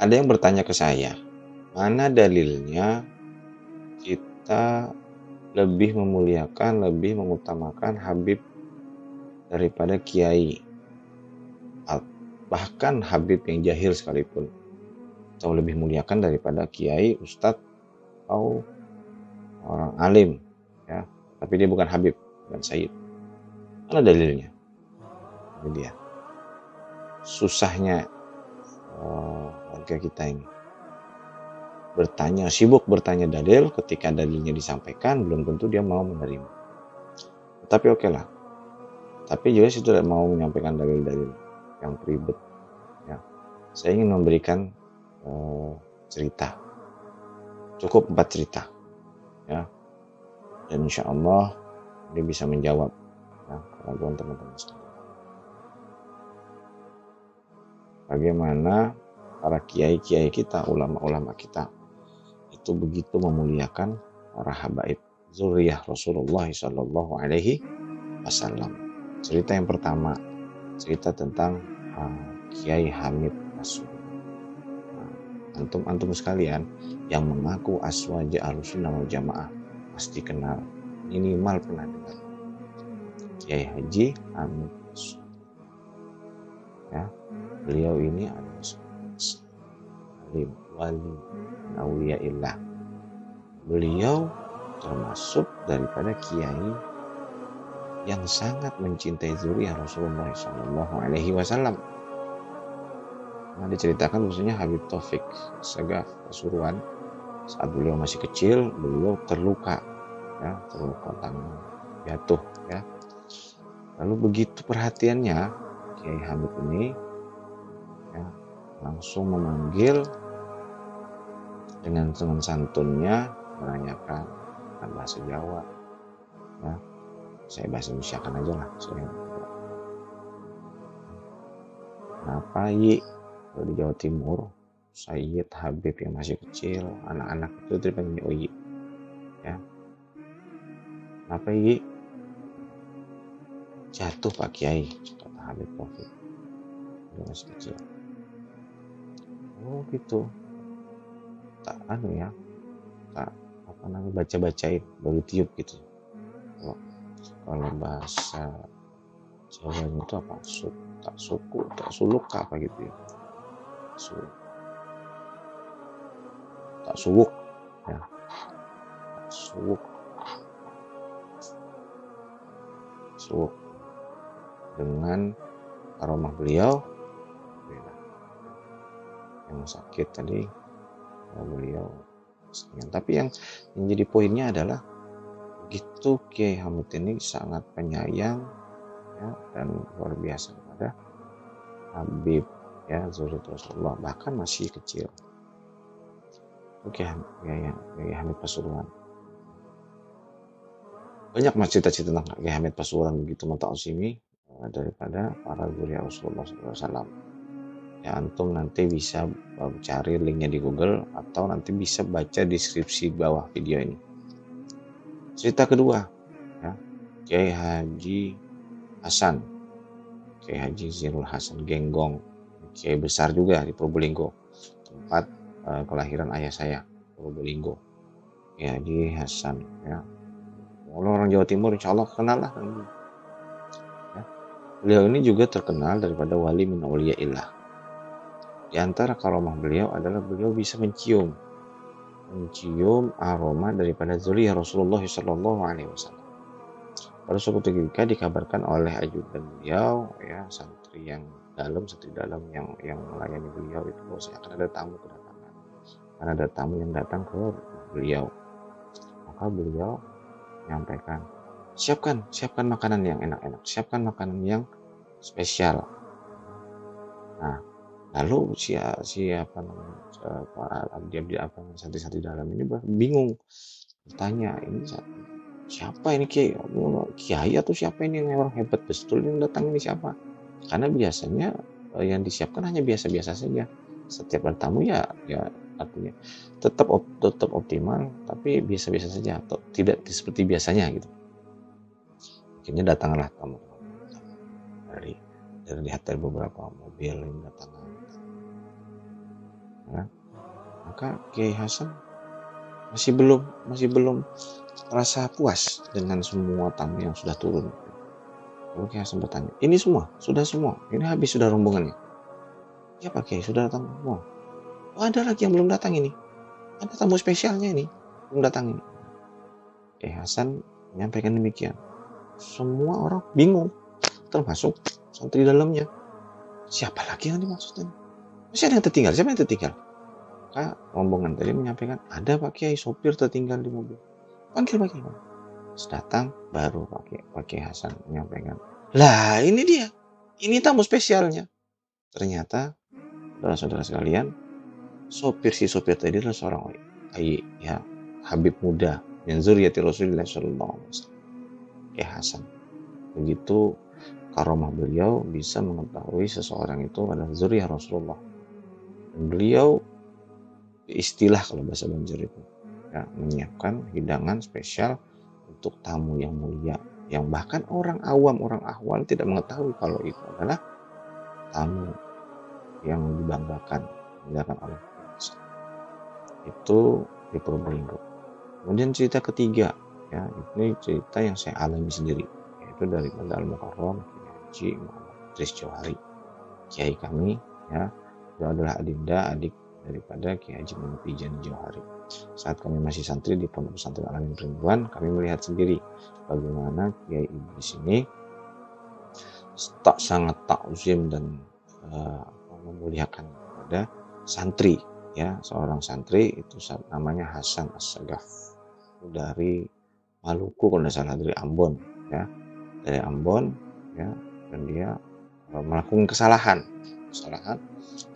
Ada yang bertanya ke saya, mana dalilnya kita lebih memuliakan, lebih mengutamakan Habib daripada kiai, bahkan Habib yang jahil sekalipun, atau lebih muliakan daripada kiai, ustadz, atau orang alim, ya, tapi dia bukan Habib, bukan Sayyid. Mana dalilnya? Ini dia susahnya warga kita ini, sibuk bertanya dalil. Ketika dalilnya disampaikan, belum tentu dia mau menerima. Tapi oke lah, tapi juga saya tidak mau menyampaikan dalil-dalil yang ribet, ya. Saya ingin memberikan cerita, cukup 4 cerita, ya, dan insya Allah ini bisa menjawab, ya, keraguan teman-teman sekalian. Bagaimana para kiai-kiai kita, ulama-ulama kita itu begitu memuliakan para habaib zuriyah Rasulullah Shallallahu Alaihi Wasallam. Cerita yang pertama, cerita tentang Kiai Hamid Pasuruan. Antum sekalian yang mengaku aswaja Ahlussunnah wal Jamaah pasti kenal, minimal pernah dengar Kiai Haji Hamid Pasuruan. Ya, beliau ini adalah alim, wali, auliyaillah. Beliau termasuk daripada kiai yang sangat mencintai zuriyah Rasulullah Shallallahu Alaihi Wasallam. Nah, diceritakan maksudnya Habib Taufik Sagaf Pasuruan, saat beliau masih kecil, beliau terluka, ya, terluka tangan, jatuh, ya. Lalu begitu perhatiannya, Kiai Hamid ini, ya, langsung memanggil dengan santunnya, menanyakan bahasa Jawa, ya. Saya bahasa Indonesia kan aja lah. Kenapa Yi? Kalau di Jawa Timur, Sayyid Habib yang masih kecil, anak-anak itu dipanggil Oyi, ya. Kenapa Yi? Jatuh Pak Kiai, kata Habib Taufik. Dia masih kecil. Oh gitu. Tak baca-bacain, baru tiup gitu. Kalau bahasa Jawanya itu apa? Tak suluk apa gitu ya? Tak suwuk, ya. Tak suwuk dengan aroma beliau, yang sakit tadi beliau. Tapi yang jadi poinnya adalah begitu Kiai Hamid ini sangat penyayang, ya, dan luar biasa pada Habib, ya, zuriyah Rasulullah, bahkan masih kecil. Oke, Kiai Hamid Pasuruan. Banyak cerita-cerita tentang Kiai Hamid Pasuruan begitu mentaksimi daripada para zuriyah Rasulullah SAW. Ya, antum nanti bisa cari linknya di Google atau nanti bisa baca deskripsi bawah video ini. Cerita kedua, ya, Kiai Haji Hasan, Kiai Haji Zirul Hasan Genggong, Kiai besar juga di Probolinggo, tempat kelahiran ayah saya, Probolinggo. Kiai Haji Hasan, ya. Orang Jawa Timur insya Allah kenal lah. Ya. Beliau ini juga terkenal daripada wali min auliyaillah. Di antara karomah beliau adalah beliau bisa mencium aroma daripada zuriyah Rasulullah Shallallahu Alaihi Wasallam. Pada suatu ketika dikabarkan oleh ajudan beliau, ya, santri dalam yang melayani beliau itu bahwa akan ada tamu kedatangan, akan ada tamu yang datang ke beliau. Maka beliau menyampaikan, siapkan makanan yang enak-enak, siapkan makanan yang spesial. Nah, lalu para abdi-abdi santri-santri dalam ini bingung, bertanya, ini siapa ini kiai atau siapa ini yang orang hebat betul yang datang ini siapa? Karena biasanya yang disiapkan hanya biasa-biasa saja. Setiap bertamu ya artinya tetap optimal, tapi biasa-biasa saja atau tidak seperti biasanya gitu. Akhirnya datanglah tamu dari beberapa mobil yang datang. ya. Maka Kiai Hasan masih belum merasa puas dengan semua tamu yang sudah turun. Lalu Kiai Hasan bertanya, ini semua? Sudah semua? Ini habis sudah rombongannya? Ya Pak Kiai, sudah datang semua. Oh, ada lagi yang belum datang ini. Ada tamu spesialnya ini, belum datang ini. Kiai Hasan menyampaikan demikian. Semua orang bingung, termasuk santri dalamnya. Siapa lagi yang dimaksudkan? Masih ada yang tertinggal. Siapa yang tertinggal? Maka rombongan tadi menyampaikan, ada Pak Kiai, sopir tertinggal di mobil. Panggil Pak Kiai. Datang, baru Pak Kiai Hasan menyampaikan, lah ini dia, ini tamu spesialnya. Ternyata, saudara-saudara sekalian, si sopir tadi adalah seorang ya, Habib muda, yang zuriyati Rasulullah SAW. Kiai Hasan. Begitu karomah beliau bisa mengetahui seseorang itu adalah zuriyah Rasulullah. Dan beliau istilah kalau bahasa Banjar itu ya, menyiapkan hidangan spesial untuk tamu yang mulia, yang bahkan orang awam, orang ahwal tidak mengetahui kalau itu adalah tamu yang dibanggakan oleh Rasul. Itu di Probolinggo. Kemudian cerita ketiga, ya ini cerita yang saya alami sendiri, yaitu dari Al Mukarram Kiai Haji Muhammad Idris Johari, kiai kami, ya, itu adalah adik daripada Kiai Haji Muhammad Tijani Johari. Saat kami masih santri di Pondok Pesantren Al Amin Ridwan, kami melihat sendiri bagaimana Kiai Idris ini sangat takzim dan memuliakan kepada santri, ya, seorang santri itu namanya Hasan As-Sagaf, dari Maluku kalau tidak salah, dari Ambon, ya, ya, dan dia melakukan kesalahan,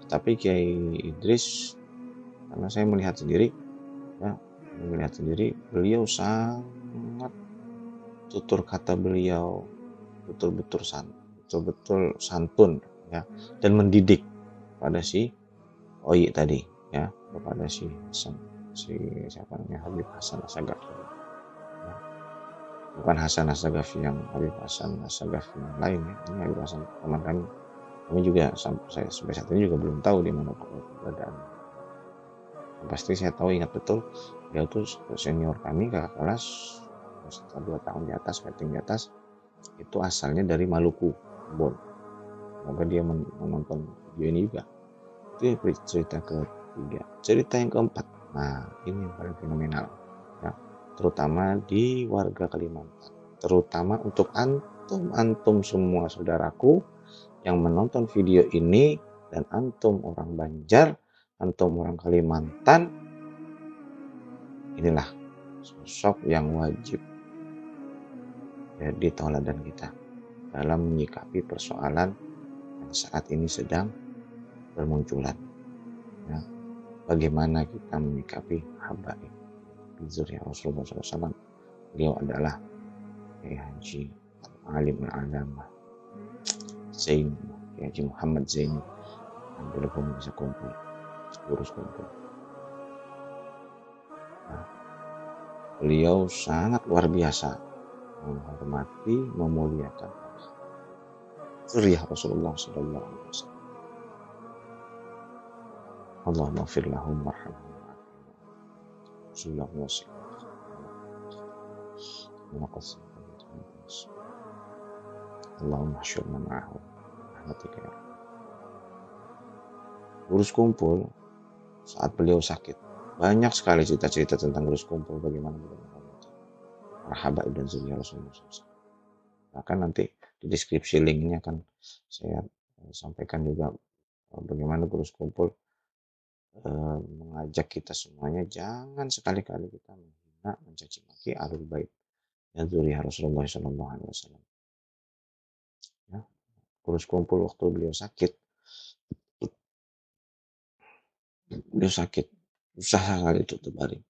tapi Kiai Idris, karena saya melihat sendiri, ya, beliau sangat tutur kata beliau betul-betul santun, ya, dan mendidik pada si Oyi tadi, ya, kepada si siapa namanya, Habib Hasan As-Sagaf, ya. Bukan Hasan As-Sagaf yang Habib Hasan As-Sagaf yang lain, ya. Ini Habib Hasan teman kami juga sampai saat ini juga belum tahu di mana keberadaan. Yang pasti saya tahu, ingat betul, dia itu senior kami, kakak kelas, setelah 2 tahun di atas, rating di atas, itu asalnya dari Maluku, Ambon. Semoga dia menonton video ini juga. Itu cerita ketiga. Cerita yang keempat, nah ini yang paling fenomenal, ya, terutama di warga Kalimantan, terutama untuk antum semua saudaraku yang menonton video ini, dan antum orang Banjar, antum orang Kalimantan, inilah sosok yang wajib jadi tauladan kita dalam menyikapi persoalan yang saat ini sedang bermunculan, ya. Bagaimana kita menyikapi habaib zuriyah Rasulullah SAW. Beliau adalah Kiai Haji Alim Al-Alamah Zain, Kiai Haji Muhammad Zain, yang dulu pun bisa kumpul, urus kumpul. Nah, beliau sangat luar biasa menghormati, memuliakan zuriyah Rasulullah SAW. Allahumma fir lahum warhamhum sallallahu alaihi wasallam. Allahumma syurna ma'ahu rahmatika ya. Urus kumpul saat beliau sakit, banyak sekali cerita-cerita tentang urus kumpul, bagaimana para habaib dan zuriyah Rasulullah SAW. Bahkan nanti di deskripsi link ini akan saya sampaikan juga bagaimana urus kumpul mengajak kita semuanya jangan sekali-kali kita menghina, mencaci maki ahlul bait dan zuriyah Rasulullah SAW. Ya, urus kumpul waktu beliau sakit, susah sekali itu terbaring.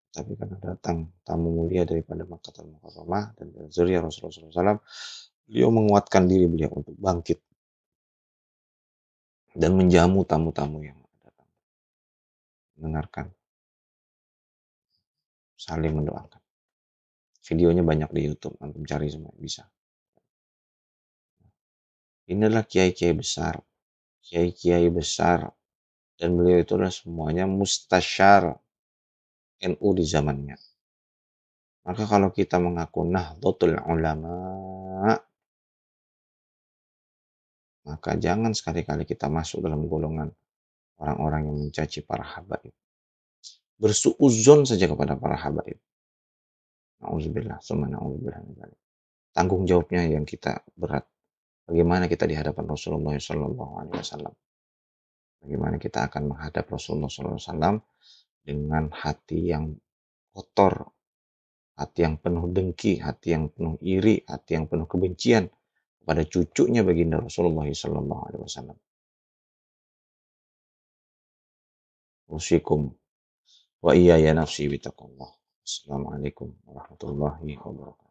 Tapi karena datang tamu mulia daripada Makkatul Mukarramah dan zuriyah Rasulullah SAW, beliau menguatkan diri beliau untuk bangkit dan menjamu tamu-tamu yang datang, mendengarkan, saling mendoakan. Videonya banyak di YouTube, antum cari semua bisa. Inilah kiai-kiai besar dan beliau itu adalah semuanya mustasyar NU di zamannya. Maka kalau kita mengaku Nahdlatul Ulama, maka jangan sekali-kali kita masuk dalam golongan orang-orang yang mencaci para habaib. Bersuudzon saja kepada para habaib. Nauzubillah, summa na'udzubillah min dzalik. Tanggung jawabnya yang kita berat. Bagaimana kita di hadapan Rasulullah Sallallahu Alaihi Wasallam? Bagaimana kita akan menghadap Rasulullah Sallallahu Alaihi Wasallam dengan hati yang kotor, hati yang penuh dengki, hati yang penuh iri, hati yang penuh kebencian kepada cucunya baginda Rasulullah Sallallahu Alaihi Wasallam. Usikum wa iya ya nafsi bitaqullah. Assalamualaikum warahmatullahi wabarakatuh.